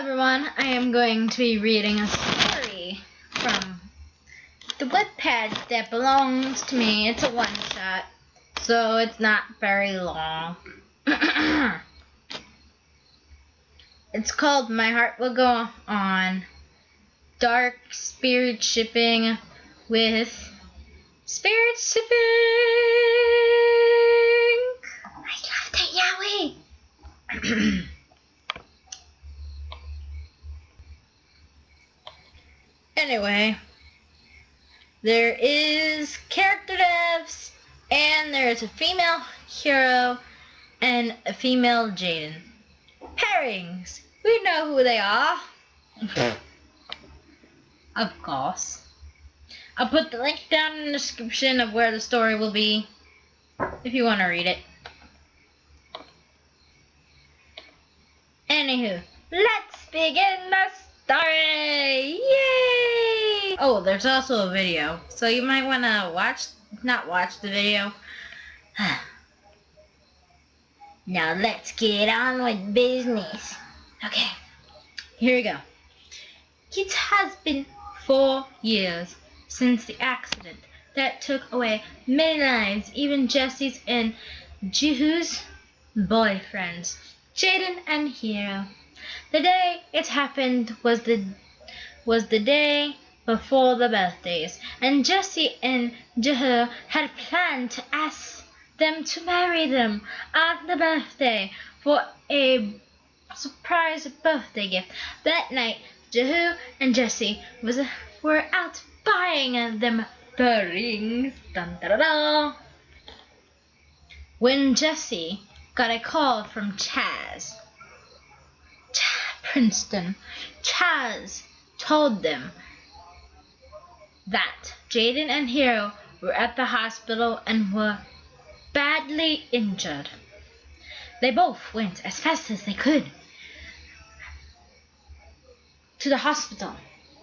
everyone, I am going to be reading a story from the webpad that belongs to me. It's a one-shot, so it's not very long. It's called My Heart Will Go On, Dark Spirit Shipping with Spirit Shipping. I love that, Yahweh. Anyway, there is character devs, and there's a female hero and a female Jaden. Pairings. We know who they are. Of course. I'll put the link down in the description of where the story will be if you want to read it. Anywho, let's begin the story! Yay! Oh, there's also a video, so you might want to not watch the video. Now let's get on with business. Okay, here we go. It has been 4 years since the accident that took away many lives, even Jesse's and Jihu's boyfriends, Jaden and Hero. The day it happened was the day before the birthdays, and Jesse and Jihu had planned to ask them to marry them on the birthday for a surprise birthday gift. That night, Jihu and Jesse were out buying them rings. Dun, da, da, da. When Jesse got a call from Princeton, Chaz told them that Jaden and Hero were at the hospital and were badly injured. They both went as fast as they could to the hospital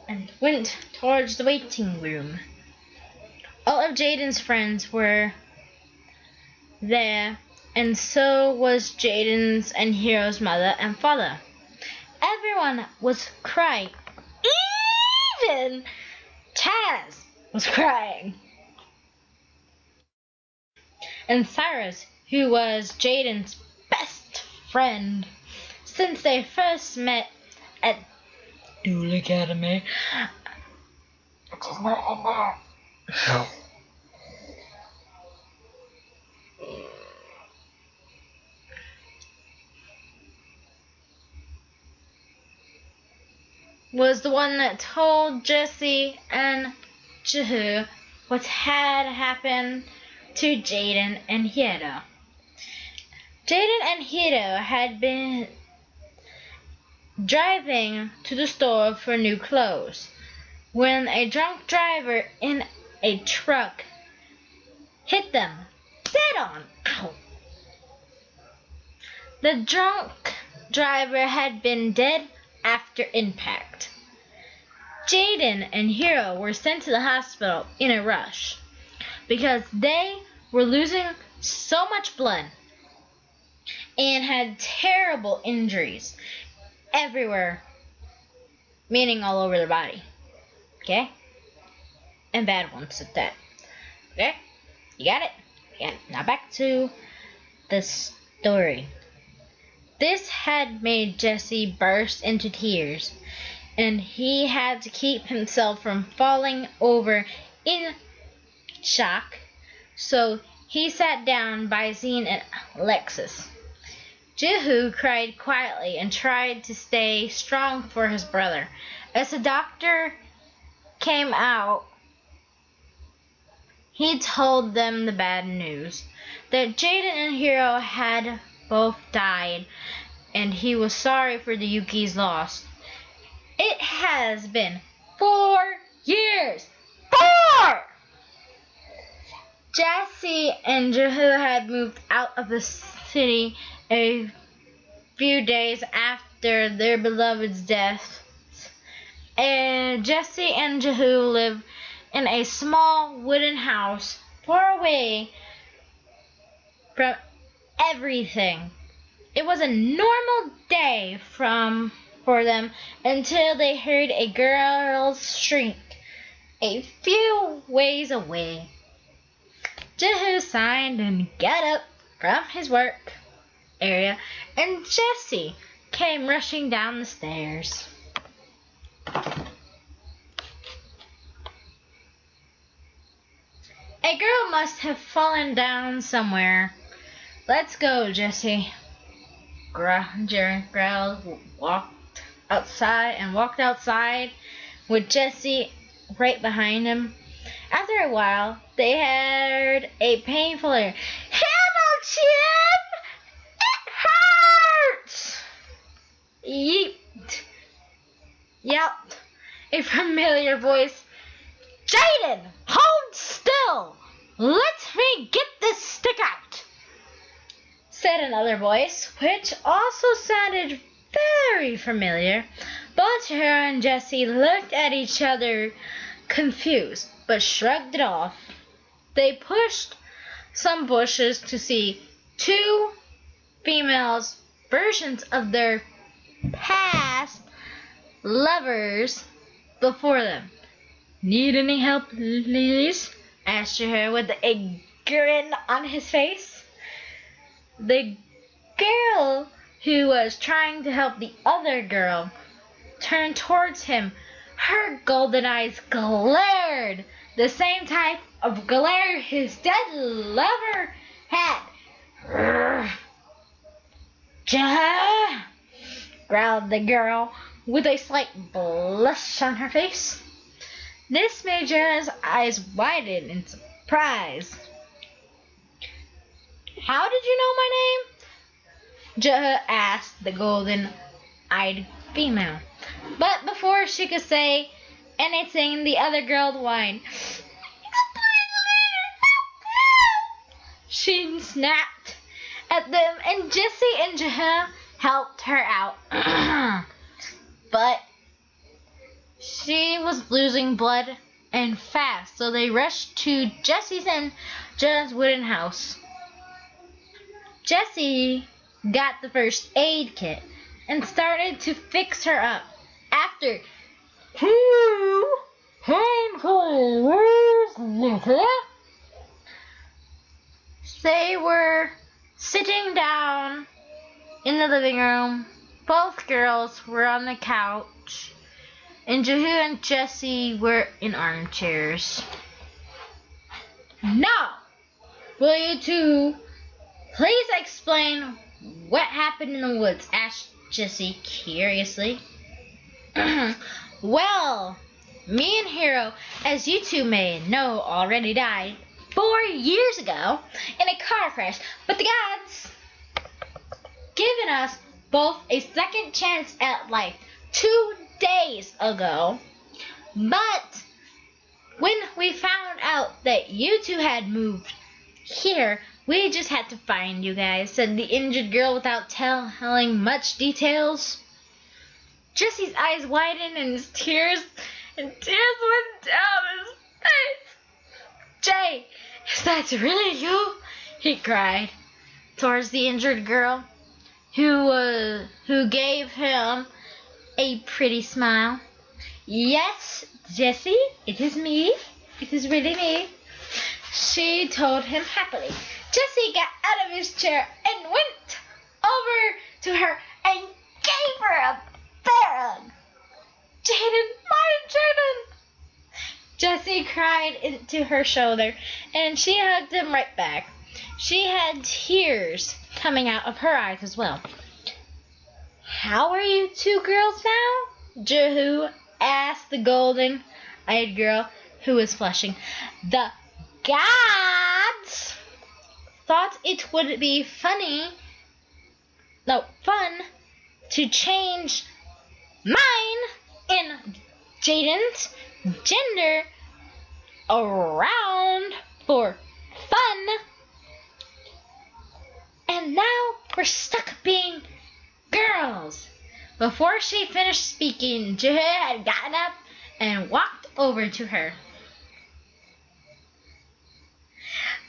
and went towards the waiting room. All of Jaden's friends were there, and so was Jaden's and Hero's mother and father. Everyone was crying. Even Chaz was crying. And Cyrus, who was Jaden's best friend since they first met at Dual Academy, which is not in there. No. Was the one that told Jesse and Jihu what had happened to Jaden and Hiro. Jaden and Hiro had been driving to the store for new clothes when a drunk driver in a truck hit them dead on. Ow. The drunk driver had been dead after impact. Jaden and Hiro were sent to the hospital in a rush because they were losing so much blood and had terrible injuries everywhere, meaning all over their body. Okay? And bad ones at that. Okay? You got it? Yeah. Now back to the story. This had made Jesse burst into tears, and he had to keep himself from falling over in shock, so he sat down by Zine and Alexis. Jihu cried quietly and tried to stay strong for his brother. As the doctor came out, he told them the bad news, that Jaden and Hiro had both died, and he was sorry for the Yuki's loss. It has been 4 years. 4! Jesse and Jihu had moved out of the city a few days after their beloved's death. And Jesse and Jihu live in a small wooden house far away from everything. It was a normal day from for them until they heard a girl's shriek a few ways away. Jehu sighed and got up from his work area, and Jessie came rushing down the stairs. A girl must have fallen down somewhere. Let's go, Jessie. Jared growled, walked outside with Jessie right behind him. After a while, they heard a painful air. Hamilton! It hurts! Yelped a familiar voice. Jaden, hold still! Let me get this stick out! Said another voice, which also sounded very familiar. Both her and Jessie looked at each other confused, but shrugged it off. They pushed some bushes to see two females' versions of their past lovers before them. Need any help, ladies? Asked her with a grin on his face. The girl who was trying to help the other girl turned towards him. Her golden eyes glared, the same type of glare his dead lover had. "Jah!" growled the girl with a slight blush on her face. This made Jah's eyes widen in surprise. How did you know my name? Jah asked the golden-eyed female. But before she could say anything, the other girl whined. She snapped at them, and Jessie and Jah helped her out. But she was losing blood and fast, so they rushed to Jessie's and Jah's wooden house. Jessie got the first aid kit and started to fix her up. After they were sitting down in the living room, both girls were on the couch, and Jehu and Jessie were in armchairs. Now, will you two please explain what happened in the woods? Asked Jessie curiously. Well, me and Hero, as you two may know, already died 4 years ago in a car crash, but the gods given us both a second chance at life 2 days ago. But when we found out that you two had moved here, we just had to find you guys, said the injured girl without telling much details. Jesse's eyes widened and tears went down his face. Jay, is that really you? He cried towards the injured girl, who gave him a pretty smile. Yes, Jessie, it is me. It is really me, she told him happily. Jesse got out of his chair and went over to her and gave her a bear hug. Jaden, my Jaden! Jessie cried into her shoulder, and she hugged him right back. She had tears coming out of her eyes as well. How are you two girls now? Jehu asked the golden-eyed girl who was flushing. The gods thought it would be fun to change mine and Jaden's gender around for fun, and now we're stuck being girls. Before she finished speaking, Jehu had gotten up and walked over to her.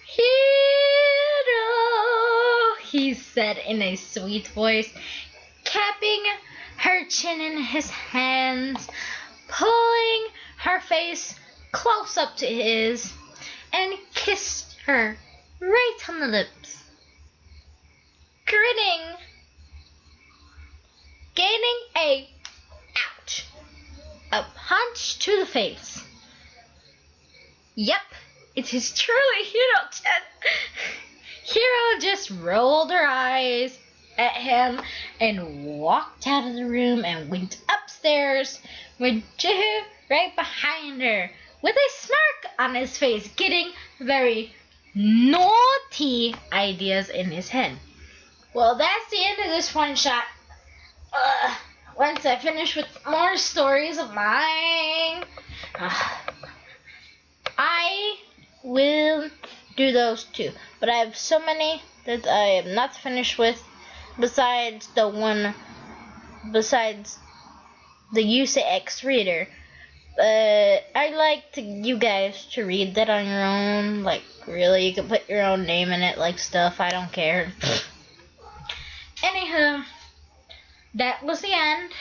Hero, he said in a sweet voice, clapping her chin in his hands, pulling her face close up to his, and kissed her right on the lips. Grinning, gaining a punch to the face. Yep, it is truly Hero 10. Hero just rolled her eyes at him and walked out of the room and went upstairs with Jihu right behind her with a smirk on his face, getting very naughty ideas in his head. Well, that's the end of this one shot. Once I finish with more stories of mine, I will do those too. But I have so many that I am not finished with, besides the UCX reader. I'd like you guys to read that on your own. Like, really, you can put your own name in it, like stuff. I don't care. Anywho, that was the end.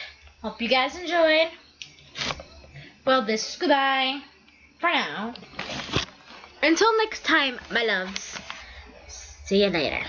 Hope you guys enjoyed. Well, this is goodbye for now. Until next time, my loves. See you later.